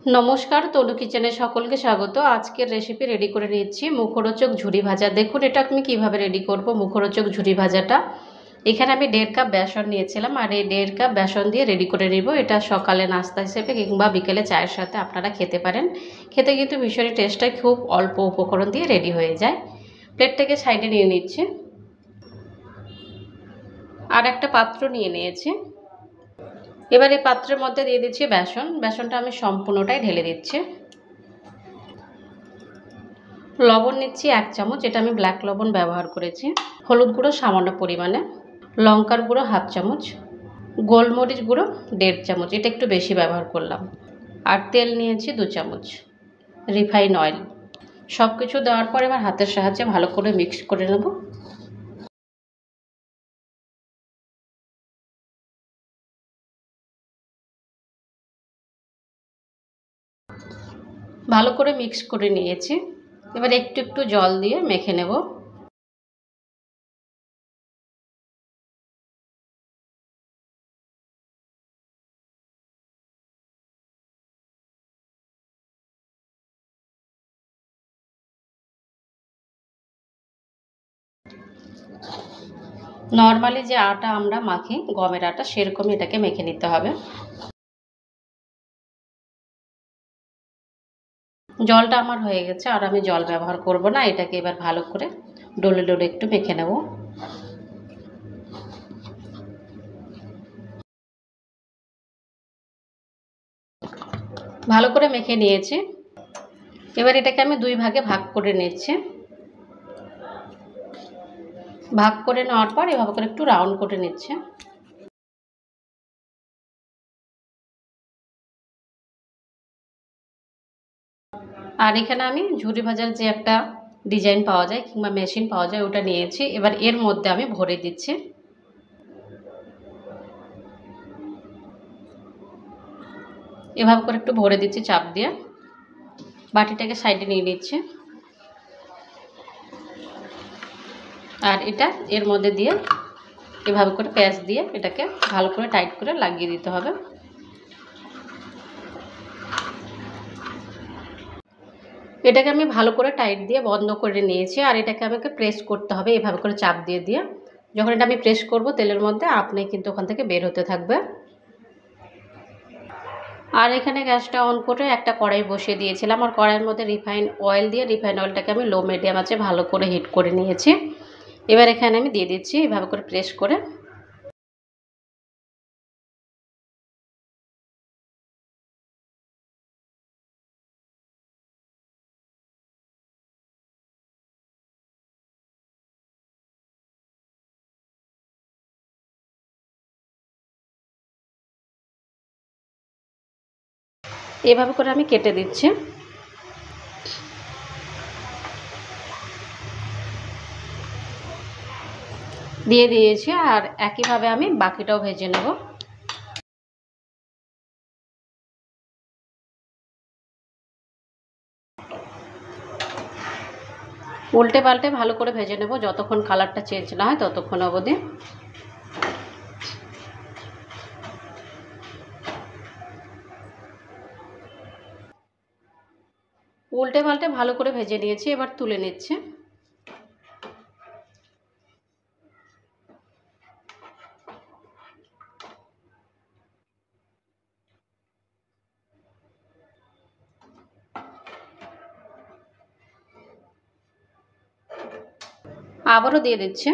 নমস্কার, তনু কিচেনে সকলকে স্বাগত। আজকের রেসিপি রেডি করে নিচ্ছি মুখরোচক ঝুরি ভাজা। দেখুন এটা আমি কিভাবে রেডি করব মুখরোচক ঝুরি ভাজাটা। এখানে আমি 1.5 কাপ বেসন নিয়েছিলাম আর এই 1.5 কাপ বেসন দিয়ে রেডি করে নিব। এটা সকালে নাস্তা হিসেবে কিংবা বিকেলে চায়ের সাথে আপনারা খেতে পারেন। খেতে কিন্তু ভীষণই টেস্ট হয়, খুব অল্প উপকরণ দিয়ে রেডি হয়ে যায়। প্লেটটাকে সাইডে নিয়ে নিচ্ছি আর একটা পাত্র নিয়ে নিয়েছি। এবার এই পাত্রের মধ্যে দিয়ে দিচ্ছি বেসনটা আমি সম্পূর্ণটাই ঢেলে দিচ্ছি। লবণ নিচ্ছি 1 চামচ, এটা আমি ব্ল্যাক লবণ ব্যবহার করেছি। হলুদ গুঁড়ো সামান্য পরিমাণে, লঙ্কার গুঁড়ো 1/2 চামচ, গোলমরিচ গুঁড়ো 1.5 চামচ, এটা একটু বেশি ব্যবহার করলাম। আর তেল নিয়েছি 2 চামচ, রিফাইন অয়েল। সব কিছু দেওয়ার পর এবার হাতের সাহায্যে ভালো করে মিক্স করে নেব। ভালো করে মিক্স করে নিয়েছি। এবার একটু একটু জল দিয়ে মেখে নেব। নর্মালি যে আটা আমরা মাখি, গমের আটা, সেরকমই এটাকে মেখে নিতে হবে। জলটা আমার হয়ে গেছে আর আমি জল ব্যবহার করব না। এটাকে এবার ভালো করে ডলে ডলে একটু মেখে নেব। ভালো করে মেখে নিয়েছি। এবার এটাকে আমি 2 ভাগে ভাগ করে নিচ্ছি। ভাগ করে নেওয়ার পর এভাবে করে একটু রাউন্ড করে নিচ্ছি। আর এখানে আমি ঝুরি ভাজার যে একটা ডিজাইন পাওয়া যায় কিংবা মেশিন পাওয়া যায়, ওটা নিয়েছি। এবার এর মধ্যে আমি ভরে দিচ্ছি। এভাবে করে একটু ভরে দিচ্ছি চাপ দিয়ে। বাটিটাকে সাইডে নিয়ে নিচ্ছি আর এটা এর মধ্যে দিয়ে এভাবে করে প্যাঁচ দিয়ে এটাকে ভালো করে টাইট করে লাগিয়ে দিতে হবে। এটাকে আমি ভালো করে টাইট দিয়ে বন্ধ করে নিয়েছি আর এটাকে আমাকে প্রেস করতে হবে এভাবে করে চাপ দিয়ে দিয়ে। যখন এটা আমি প্রেস করব তেলের মধ্যে, আপনি কিন্তু ওখান থেকে বের হতে থাকবে। আর এখানে গ্যাসটা অন করে একটা কড়াই বসিয়ে দিয়েছিলাম আর কড়াইয়ের মধ্যে রিফাইন অয়েল দিয়ে রিফাইন অয়েলটাকে আমি লো মিডিয়াম আঁচে ভালো করে হিট করে নিয়েছি। এবার এখানে আমি দিয়ে দিচ্ছি এভাবে করে প্রেস করে। এভাবে করে আমি কেটে দিচ্ছি। দিয়ে দিয়েছি আর একইভাবে আমি বাকিটাও ভেজে নেব। উল্টে পাল্টে ভালো করে ভেজে নেব, যতক্ষণ কালারটা চেঞ্জ না হয় ততক্ষণ অবধি। উল্টে পাল্টে ভালো করে ভেজে নিয়েছি, এবার তুলে নিচ্ছি। আবারও দিয়ে দিচ্ছি।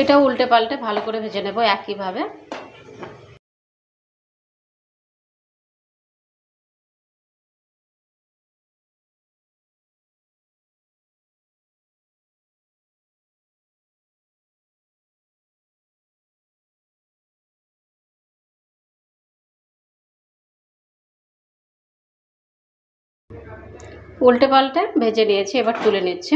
এটা উল্টে পাল্টে ভালো করে ভেজে নেব একইভাবে। উল্টে পাল্টে ভেজে নিয়েছি, এবার তুলে নিচ্ছি।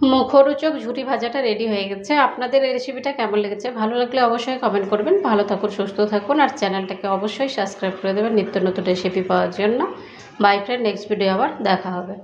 মুখরোচক ঝুরি ভাজাটা রেডি হয়ে গেছে। আপনাদের এই রেসিপিটা কেমন লেগেছে? ভালো লাগলে অবশ্যই কমেন্ট করবেন। ভালো থাকুন, সুস্থ থাকুন, আর চ্যানেলটাকে অবশ্যই সাবস্ক্রাইব করে দেবেন নিত্য নতুন রেসিপি পাওয়ার জন্য। বাই ফ্রেন্ড, নেক্সট ভিডিও আবার দেখা হবে।